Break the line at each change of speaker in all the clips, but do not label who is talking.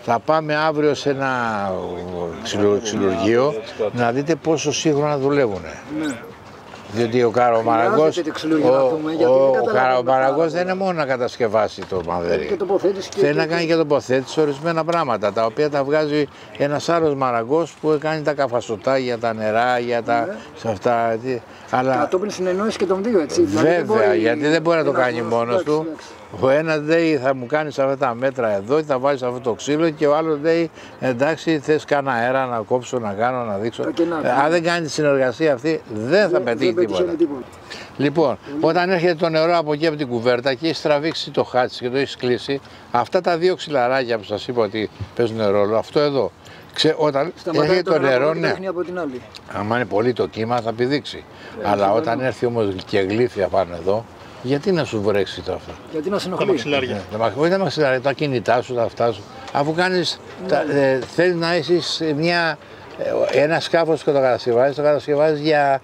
Θα πάμε αύριο σε ένα ξυλουργείο να δείτε πόσο σύγχρονα δουλεύουν.
Ναι.
Διότι ο Καραμαραγκός δεν είναι μόνο να κατασκευάσει το μανδέρι. Θέλει να κάνει και τοποθέτηση ορισμένα πράγματα, τα οποία τα βγάζει ένας άλλος μαραγκός που κάνει τα καφασωτά για τα νερά, για τα σε αυτά.
Αλλά κατόπιν συνεννόηση και των δύο, έτσι.
Βέβαια, γιατί δεν μπορεί να το κάνει μόνος του. Ο ένας λέει θα μου κάνεις αυτά τα μέτρα εδώ, θα βάλεις αυτό το ξύλο και ο άλλος λέει εντάξει θες κάνα αέρα να κόψω, να κάνω, να δείξω. Αν δεν κάνει τη συνεργασία αυτή δεν θα πετύχει τίποτα. Λοιπόν, όταν έρχεται το νερό από εκεί από την κουβέρτα και έχει τραβήξει το χάτσι και το έχει κλείσει, αυτά τα δύο ξυλαράκια που σας είπα ότι παίζουν ρόλο, αυτό εδώ. Όταν έρχεται το νερό, ναι. Αν είναι πολύ το κύμα θα πηδήξει. Αλλά όταν έρθει όμως και γλύφια πάνω εδώ, γιατί να σου βρέξει το αυτό.
Γιατί να συνοχλεί.
Τα μαξιλάρια.
Όχι τα μαξιλάρια, τα κινητά σου, τα αυτά σου. Αφού θέλεις να έχεις ένα σκάφος και το κατασκευάζεις για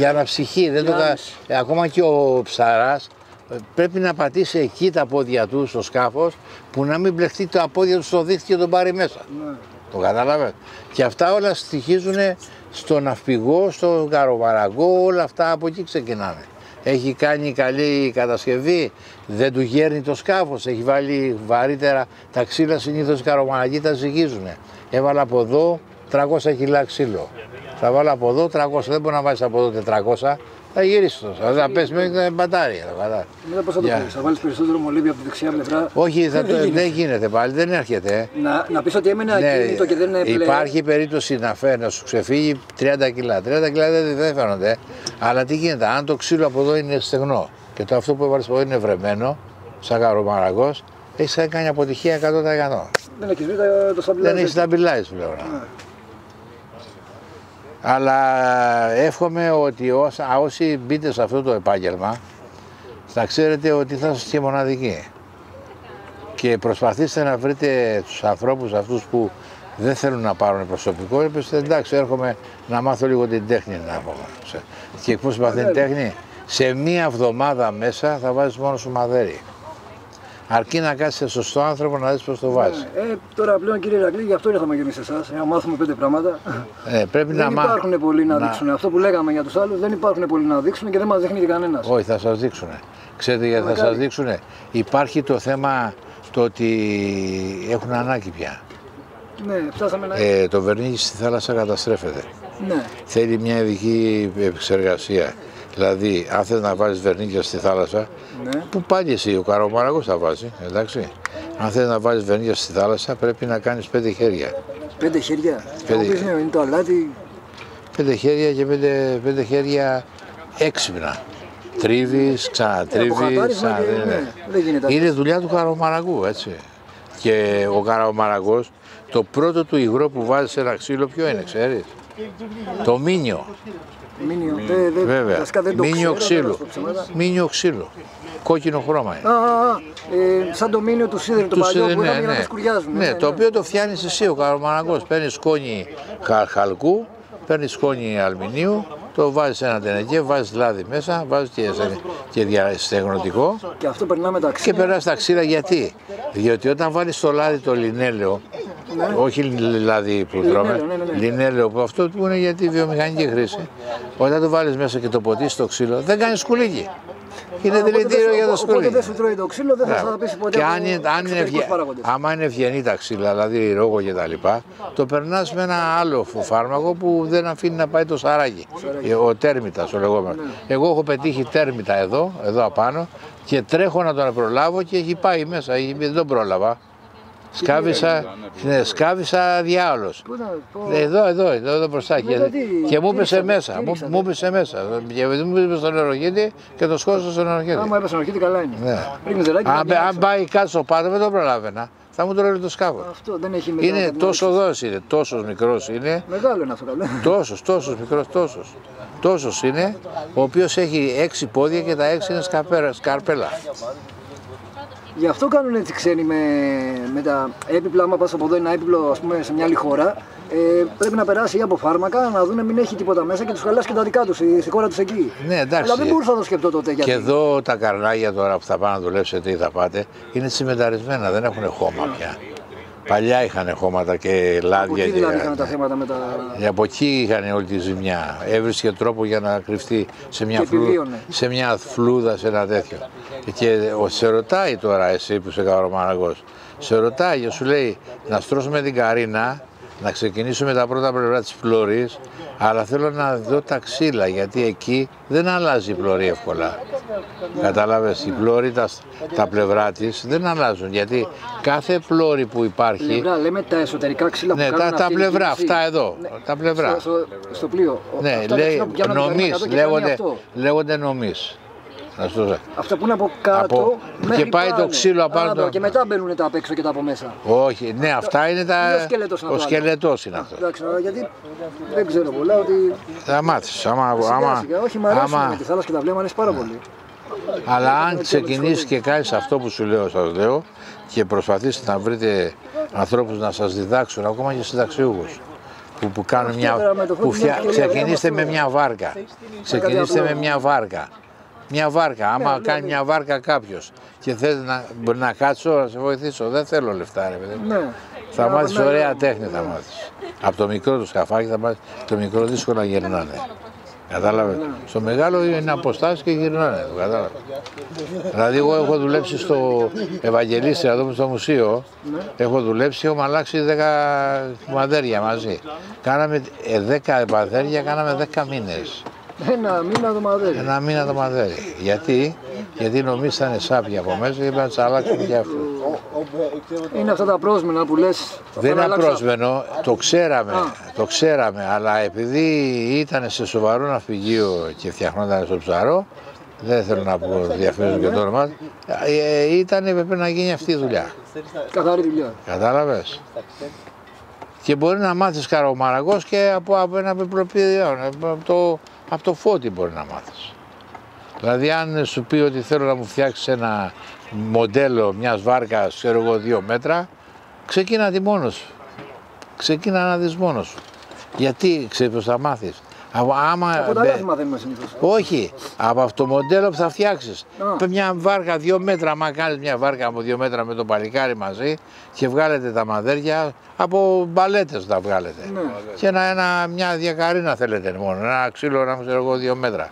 αναψυχή. Ακόμα και ο ψαράς πρέπει να πατήσει εκεί τα πόδια του στο σκάφος που να μην μπλεχτεί τα πόδια του στο δίχτυ και τον πάρει μέσα. Ναι. Το κατάλαβες. Και αυτά όλα στοιχίζουν στο ναυπηγό, στο Καραμαραγκό, όλα αυτά από εκεί ξεκινάνε. Έχει κάνει καλή κατασκευή, δεν του γέρνει το σκάφος, έχει βάλει βαρύτερα, τα ξύλα συνήθως οι Καραμαραγοί τα ζυγίζουν. Έβαλα από εδώ 300 κιλά ξύλο, θα βάλω από εδώ 300, δεν μπορεί να βάλεις από εδώ 400, θα γυρίσεις το, θα πέσει μέχρι το μπατάρι.
Μετά πώς θα το πεις, θα βάλεις περισσότερο μολύβι από τη δεξιά πλευρά.
Όχι, δεν γίνεται πάλι, δεν έρχεται.
Να πεις ότι έμενε ακίνητο και δεν είναι πλέον.
Υπάρχει περίπτωση να σου ξεφύγει 30 κιλά. 30 κιλά δεν φαίνονται. Αλλά τι γίνεται, αν το ξύλο από εδώ είναι στεγνό και το αυτό που έβαλες από εδώ είναι βρεμένο, σαν Καραμαραγκός, έχεις κάνει αποτυχία 100%.
Δεν έχεις βρει το stabilizer.
Δεν έχεις stabilizer πλέον. Αλλά εύχομαι ότι όσοι μπείτε σε αυτό το επάγγελμα θα ξέρετε ότι θα είστε μοναδικοί και προσπαθήστε να βρείτε τους ανθρώπους αυτούς που δεν θέλουν να πάρουν προσωπικό. Είπετε εντάξει, έρχομαι να μάθω λίγο την τέχνη να πω. Και πώς μαθαίνει τέχνη, σε μία εβδομάδα μέσα θα βάζεις μόνο σου μαδέρι. Αρκεί να κάτσεις σε σωστό άνθρωπο να δεις πώς το βάζεις.
Τώρα πλέον κύριε Ηρακλή, γι' αυτό ήρθαμε και εμείς εσάς, για να μάθουμε 5 πράγματα.
Πρέπει
δεν υπάρχουν πολλοί να δείξουν. Αυτό που λέγαμε για τους άλλους, δεν υπάρχουν πολλοί να δείξουν και δεν μας δείχνει και κανένας.
Όχι, θα σας δείξουν. Ξέρετε γιατί θα σας δείξουν. Υπάρχει το θέμα το ότι έχουν ανάκηπια.
Ναι, φτάσαμε να...
Το βερνίκι στη θάλασσα καταστρέφεται.
Ναι.
Θέλει μια ειδική επεξεργασία. Δηλαδή, αν θες να βάλεις βερνίκια στη θάλασσα, ναι. Που πάλι εσύ, ο Καραμαραγκός θα βάζει, εντάξει. Αν θες να βάλεις βερνίκια στη θάλασσα, πρέπει να κάνεις 5 χέρια.
5 χέρια? Είναι το αλάτι.
5 χέρια και 5 χέρια έξυπνα. Τρίβεις, ξανατρίβεις, Είναι δουλειά του Καραμαραγκού, έτσι. Και ο Καραμαραγκός, το πρώτο του υγρό που βάζει σε ένα ξύλο, ποιο είναι, ξέρεις? Το μίνιο. Βέβαια, μίνιο ξύλο. Μίνιο ξύλο. Κόκκινο χρώμα είναι.
Σαν το μίνιο του σίδερου, το παλιό που είχαμε για να τα σκουριάζουν.
Ναι, το οποίο το φτιάχνεις εσύ ο Καραμαραγκός. Παίρνεις σκόνη χαλκού, παίρνεις σκόνη αλουμινίου, το βάζεις σε ένα τενεκέ, βάζεις λάδι μέσα, βάζεις και στεγνωτικό.
Και αυτό περνάμε τα ξύλα.
Και περνάς τα ξύλα γιατί? Διότι όταν βάλεις στο λάδι το λινέλαιο, ναι. Όχι λάδι που τρώμε, λινέλαιο που αυτό που είναι για τη βιομηχανική χρήση, όταν το βάλεις μέσα και το ποτίσεις στο ξύλο, δεν κάνει σκουλίκι. Είναι δηλητήριο για το σκουλίκι.
Οπότε δεν σου τρώει το ξύλο, δεν θα σας πείσει ποτέ.
Και άμα είναι ευγενή τα ξύλα, δηλαδή ρόγο και τα λοιπά, το περνάς με ένα άλλο φάρμακο που δεν αφήνει να πάει το σαράκι. Ο τέρμιτας, ο λεγόμενος. Εγώ έχω πετύχει τέρμιτα εδώ απάνω και τρέχω να τον προλάβω και έχει πάει μέσα, δεν τον πρόλαβα. Σκάβισα διάολος. Εδώ μπροστά. Και μου έπεσε μέσα. Μου έπεσε μέσα. Μου έπεσε στον νεροχύτη και το σκότωσα στον νεροχύτη.
Άμα έπεσε στον νεροχύτη, καλά είναι.
Αν πάει κάτω στο πάτο, δεν το προλάβαινα. Θα μου τρώει το σκάφο.
Αυτό δεν έχει μετά.
Είναι τόσο δόση, είναι τόσο μικρός είναι.
Μεγάλο είναι αυτό, καλό.
Τόσο μικρός, τόσο είναι, ο οποίος έχει 6 πόδια και τα 6 είναι σκαρπέλα.
Γι' αυτό κάνουν έτσι ξένοι με τα έπιπλα. Άμα πας από εδώ ένα έπιπλο, ας πούμε, σε μια άλλη χώρα, πρέπει να περάσει ή από φάρμακα, να δουν μην έχει τίποτα μέσα και τους χαλάσει και τα δικά τους, στη χώρα τους εκεί.
Ναι, εντάξει.
Αλλά δεν μπορούσα να το σκεφτώ τότε. Γιατί...
Και εδώ τα καρνάγια τώρα που θα πάνε να δουλέψετε ή θα πάτε, είναι τσιμενταρισμένα, δεν έχουν χώμα πια. Παλιά είχαν χώματα και λάδια.
Από εκεί δηλαδή είχαν τα θέματα με τα...
Από εκεί είχαν όλη τη ζημιά. Έβρισκε τρόπο για να κρυφτεί σε μια φλούδα, σε ένα τέτοιο. Και σε ρωτάει τώρα εσύ που είσαι Καυρομαραγός, σε ρωτάει και σου λέει να στρώσουμε την Καρίνα, να ξεκινήσουμε τα πρώτα πλευρά της Φλόρης, αλλά θέλω να δω τα ξύλα, γιατί εκεί δεν αλλάζει η Φλόρη εύκολα. Κατάλαβες, η Φλόρη, τα πλευρά της δεν αλλάζουν, γιατί κάθε Φλόρη που υπάρχει...
Πλευρά, λέμε τα εσωτερικά ξύλα που κάνουν
τα πλευρά, αυτά εδώ,
ναι,
τα πλευρά.
Στο πλοίο.
Ναι, λέγονται νομής.
Αυτά που είναι από κάτω
και πάει το ξύλο απάνω.
Και μετά μπαίνουν τα απ' έξω και τα από μέσα.
Όχι, ναι, αυτά είναι ο σκελετός είναι αυτό.
Εντάξει, γιατί δεν ξέρω πολλά ότι...
Θα μάθεις,
όχι, μ' αρέσουν με τη θάλασσα και τα βλέμμα, αρέσει πάρα πολύ.
Αλλά αν ξεκινήσεις και κάνεις αυτό που σου λέω, σας λέω, και προσπαθήσετε να βρείτε ανθρώπους να σας διδάξουν, ακόμα και συνταξιούχους, που κάνουν ξεκινήστε με μια βάρκα. Ξεκινήστε με μια βάρκα. Μια βάρκα, άμα κάνει μια βάρκα κάποιος και θέλει να κάτσω να σε βοηθήσω, δεν θέλω λεφτά ρε παιδί.
Ναι.
Θα μάθεις ωραία τέχνη, θα μάθεις. Από το μικρό του σκαφάκι θα μάθεις, το μικρό δύσκολα γυρνάνε. Κατάλαβε. Στο μεγάλο είναι αποστάσεις και γυρνάνε, κατάλαβε. Δηλαδή εγώ έχω δουλέψει στο Ευαγγελίστη, εδώ στο μουσείο, έχω δουλέψει, έχουμε αλλάξει 10 μαδέρια μαζί. Κάναμε 10 μαδέρια, κάναμε 10 μήνες.
Ένα μήνα το μαδέρι.
Γιατί νομίζανε σάπια από μέσα και είπαν να τις αλλάξουν και αυτό.
Είναι αυτά τα πρόσμενα που λες.
Δεν είναι πρόσμενο, το ξέραμε, αλλά επειδή ήταν σε σοβαρό ναυπηγείο και φτιαχνόταν στο ψαρό, δεν θέλω να πω διαφημίζω και το όνομα, έπρεπε να γίνει αυτή η δουλειά.
Καθαρή δουλειά.
Κατάλαβες. Και μπορεί να μάθεις Καυρομαραγός και από ένα πεπλοπήδιο, από το Φώτη μπορεί να μάθεις. Δηλαδή αν σου πει ότι θέλω να μου φτιάξεις ένα μοντέλο μιας βάρκας, ξέρω εγώ 2 μέτρα, ξεκίνα τη μόνος σου. Ξεκίνα να δεις μόνος σου. Γιατί ξέρεις πως θα μάθεις.
Από τα λάθη μαθαίνουμε συνήθως.
Όχι, από αυτό το μοντέλο που θα φτιάξεις. Μια βάρκα 2 μέτρα, άμα κάνεις μια βάρκα από 2 μέτρα με το παλικάρι μαζί και βγάλετε τα μαδέρια, από μπαλέτες τα βγάλετε. Ναι. Και μια διακαρίνα θέλετε μόνο, ένα ξύλο να ξέρω εγώ 2 μέτρα.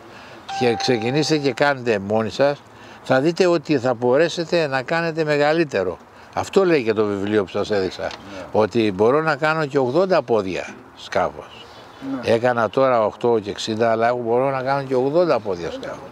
Και ξεκινήστε και κάνετε μόνοι σας, θα δείτε ότι θα μπορέσετε να κάνετε μεγαλύτερο. Αυτό λέει και το βιβλίο που σας έδειξα, ότι μπορώ να κάνω και 80 πόδια σκάφος. Ναι. Έκανα τώρα 8 και 60, αλλά μπορώ να κάνω και 80 πόδια σκάφος.